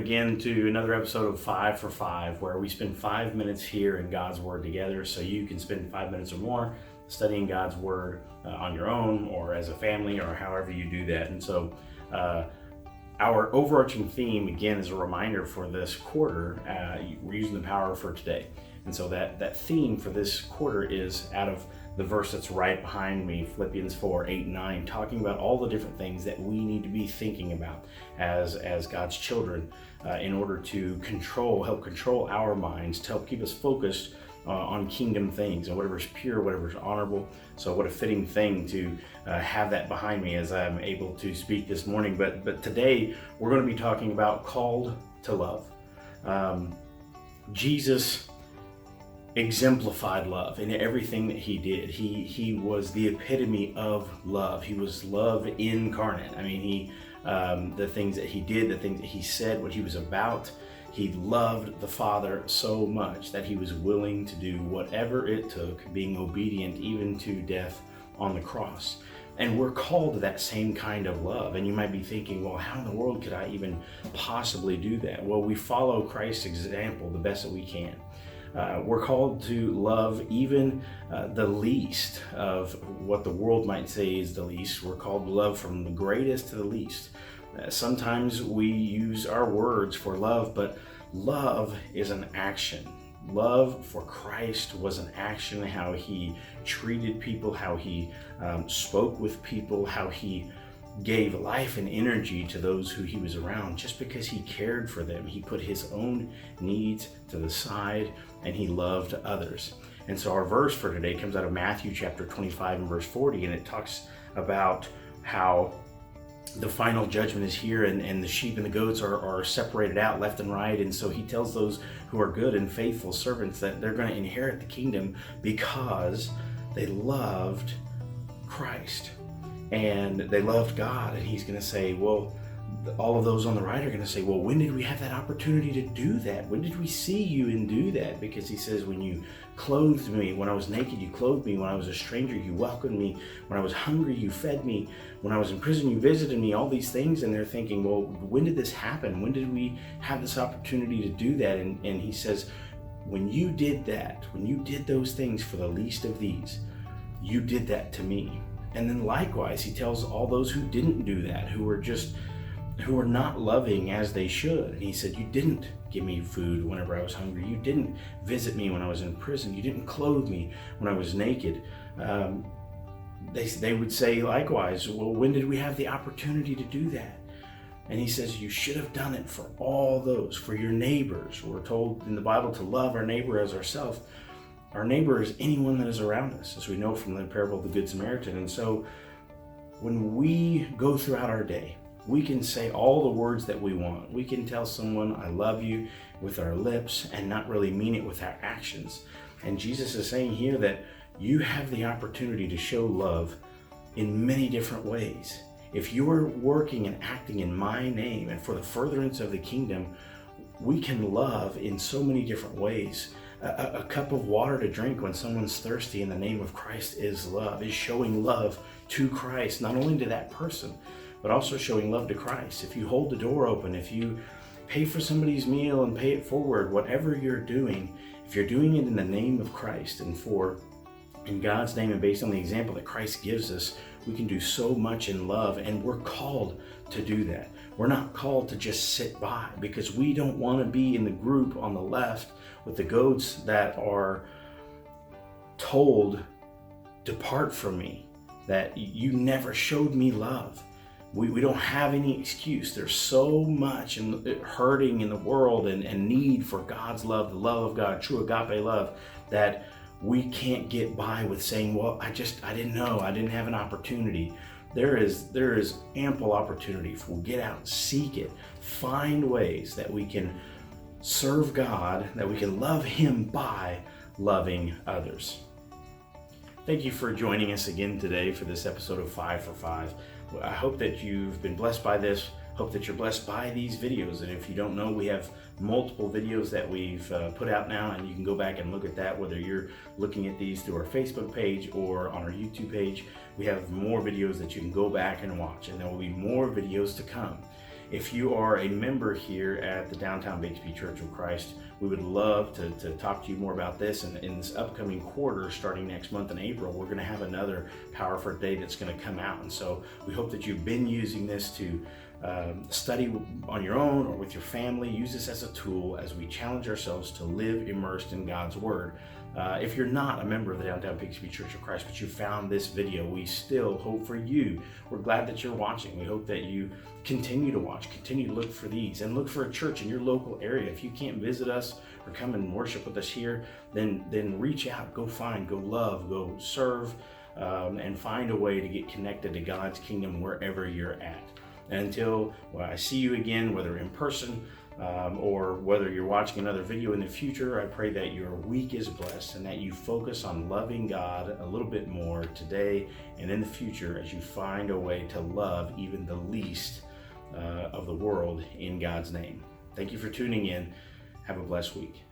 again to another episode of 5 for 5, where we spend 5 minutes here in God's Word together so you can spend 5 minutes or more studying God's Word on your own or as a family or however you do that. And so our overarching theme, again, is a reminder for this quarter. We're using the power for today. And so that theme for this quarter is out of the verse that's right behind me, Philippians 4, 8, 9, talking about all the different things that we need to be thinking about as God's children in order to help control our minds, to help keep us focused on kingdom things and whatever's pure, whatever's honorable. So what a fitting thing to have that behind me as I'm able to speak this morning. But today we're going to be talking about called to love. Jesus exemplified love in everything that he did. He was the epitome of love. He was love incarnate. I mean, the things that he did, the things that he said, what he was about, he loved the Father so much that he was willing to do whatever it took, being obedient even to death on the cross. And we're called to that same kind of love. And you might be thinking, well, how in the world could I even possibly do that? Well, we follow Christ's example the best that we can. We're called to love even the least of what the world might say is the least. We're called to love from the greatest to the least. Sometimes we use our words for love, but love is an action. Love for Christ was an action, how he treated people, how he spoke with people, how he gave life and energy to those who he was around just because he cared for them. He put his own needs to the side and he loved others. And so our verse for today comes out of Matthew chapter 25 and verse 40, and it talks about how the final judgment is here and the sheep and the goats are separated out left and right. And so he tells those who are good and faithful servants that they're going to inherit the kingdom because they loved Christ and they loved God. And he's going to say, well, all of those on the right are going to say, well, when did we have that opportunity to do that? When did we see you and do that? Because he says, when you clothed me, when I was naked, you clothed me. When I was a stranger, you welcomed me. When I was hungry, you fed me. When I was in prison, you visited me, all these things. And they're thinking, well, when did this happen? When did we have this opportunity to do that? And he says, when you did that, when you did those things for the least of these, you did that to me. And then likewise, he tells all those who didn't do that, who were not loving as they should. And he said, you didn't give me food whenever I was hungry. You didn't visit me when I was in prison. You didn't clothe me when I was naked. They would say likewise, well, when did we have the opportunity to do that? And he says, you should have done it for all those, for your neighbors. We're told in the Bible to love our neighbor as ourselves. Our neighbor is anyone that is around us, as we know from the parable of the Good Samaritan. And so when we go throughout our day, we can say all the words that we want. We can tell someone, I love you, with our lips and not really mean it with our actions. And Jesus is saying here that you have the opportunity to show love in many different ways. If you're working and acting in my name and for the furtherance of the kingdom, we can love in so many different ways. A cup of water to drink when someone's thirsty in the name of Christ is love, is showing love to Christ, not only to that person, but also showing love to Christ. If you hold the door open, if you pay for somebody's meal and pay it forward, whatever you're doing, if you're doing it in the name of Christ and in God's name and based on the example that Christ gives us, we can do so much in love, and we're called to do that. We're not called to just sit by, because we don't want to be in the group on the left with the goats that are told, depart from me, that you never showed me love. We don't have any excuse. There's so much hurting in the world and need for God's love, the love of God, true agape love, that we can't get by with saying, well, I didn't know, I didn't have an opportunity. There is ample opportunity. If we'll get out, seek it, find ways that we can serve God, that we can love Him by loving others. Thank you for joining us again today for this episode of 5 for 5. I hope that you've been blessed by this. Hope that you're blessed by these videos. And if you don't know, we have multiple videos that we've put out now, and you can go back and look at that, whether you're looking at these through our Facebook page or on our YouTube page. We have more videos that you can go back and watch, and there will be more videos to come. If you are a member here at the Downtown Bixby Church of Christ, we would love to talk to you more about this. And in this upcoming quarter, starting next month in April, we're going to have another Power for a Day that's going to come out. And so we hope that you've been using this to study on your own or with your family. Use this as a tool as we challenge ourselves to live immersed in God's Word. If you're not a member of the Downtown Bixby Church of Christ, but you found this video, we still hope for you. We're glad that you're watching. We hope that you continue to watch, continue to look for these, and look for a church in your local area. If you can't visit us or come and worship with us here, then reach out, go find, go love, go serve, and find a way to get connected to God's kingdom wherever you're at. And until I see you again, whether in person or whether you're watching another video in the future, I pray that your week is blessed and that you focus on loving God a little bit more today and in the future as you find a way to love even the least of the world in God's name. Thank you for tuning in. Have a blessed week.